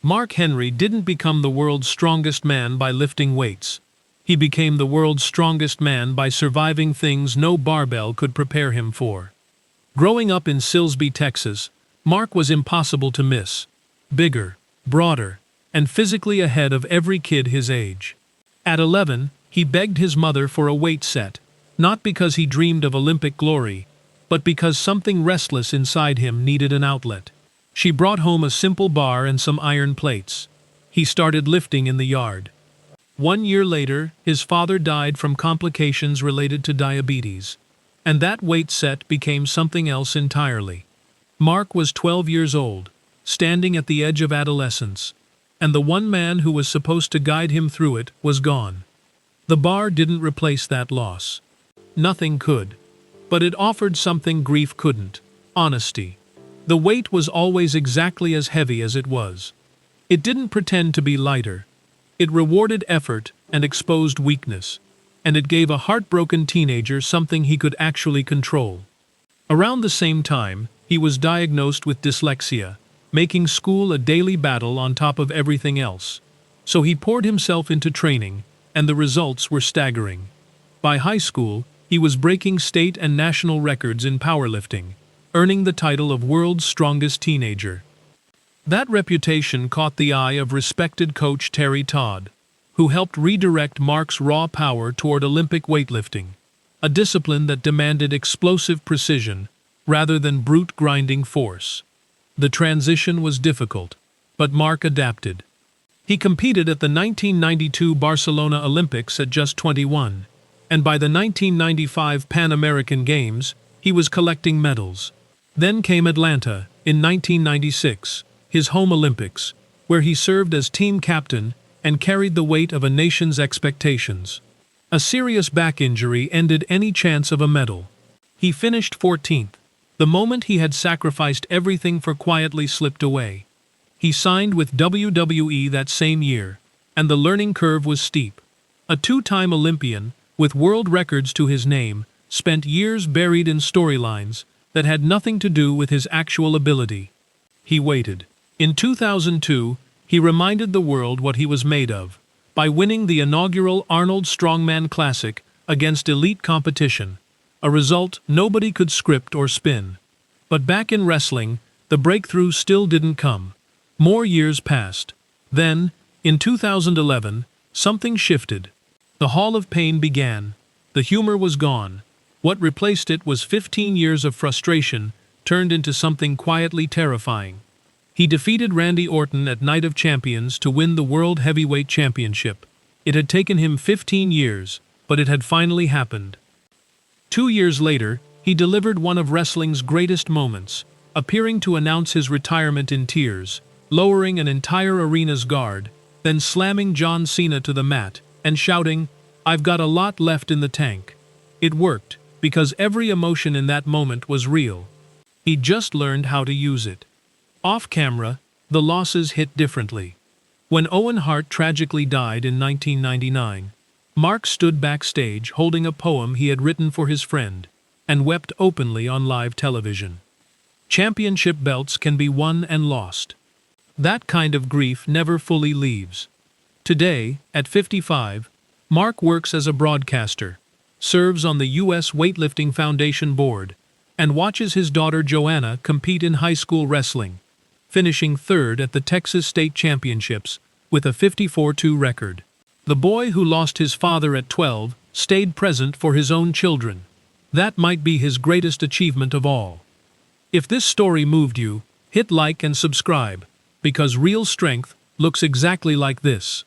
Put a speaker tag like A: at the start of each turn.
A: Mark Henry didn't become the world's strongest man by lifting weights. He became the world's strongest man by surviving things no barbell could prepare him for. Growing up in Silsbee, Texas, Mark was impossible to miss. Bigger, broader, and physically ahead of every kid his age. At 11, he begged his mother for a weight set, not because he dreamed of Olympic glory, but because something restless inside him needed an outlet. She brought home a simple bar and some iron plates. He started lifting in the yard. 1 year later, his father died from complications related to diabetes, and that weight set became something else entirely. Mark was 12 years old, standing at the edge of adolescence, and the one man who was supposed to guide him through it was gone. The bar didn't replace that loss. Nothing could. But it offered something grief couldn't: honesty. The weight was always exactly as heavy as it was. It didn't pretend to be lighter. It rewarded effort and exposed weakness, and it gave a heartbroken teenager something he could actually control. Around the same time, he was diagnosed with dyslexia, making school a daily battle on top of everything else. So he poured himself into training, and the results were staggering. By high school, he was breaking state and national records in powerlifting, earning the title of world's strongest teenager. That reputation caught the eye of respected coach Terry Todd, who helped redirect Mark's raw power toward Olympic weightlifting, a discipline that demanded explosive precision rather than brute grinding force. The transition was difficult, but Mark adapted. He competed at the 1992 Barcelona Olympics at just 21, and by the 1995 Pan American Games, he was collecting medals. Then came Atlanta, in 1996, his home Olympics, where he served as team captain and carried the weight of a nation's expectations. A serious back injury ended any chance of a medal. He finished 14th. The moment he had sacrificed everything for quietly slipped away. He signed with WWE that same year, and the learning curve was steep. A two-time Olympian, with world records to his name, spent years buried in storylines that had nothing to do with his actual ability. He waited. In 2002, he reminded the world what he was made of, by winning the inaugural Arnold Strongman Classic against elite competition, a result nobody could script or spin. But back in wrestling, the breakthrough still didn't come. More years passed. Then, in 2011, something shifted. The Hall of Pain began. The humor was gone. What replaced it was 15 years of frustration, turned into something quietly terrifying. He defeated Randy Orton at Night of Champions to win the World Heavyweight Championship. It had taken him 15 years, but it had finally happened. 2 years later, he delivered one of wrestling's greatest moments, appearing to announce his retirement in tears, lowering an entire arena's guard, then slamming John Cena to the mat, and shouting, "I've got a lot left in the tank." It worked, because every emotion in that moment was real. He just learned how to use it. Off camera, the losses hit differently. When Owen Hart tragically died in 1999, Mark stood backstage holding a poem he had written for his friend, and wept openly on live television. Championship belts can be won and lost. That kind of grief never fully leaves. Today, at 55, Mark works as a broadcaster, serves on the U.S. Weightlifting Foundation board, and watches his daughter Joanna compete in high school wrestling, finishing third at the Texas State Championships with a 54-2 record. The boy who lost his father at 12 stayed present for his own children. That might be his greatest achievement of all. If this story moved you, hit like and subscribe, because real strength looks exactly like this.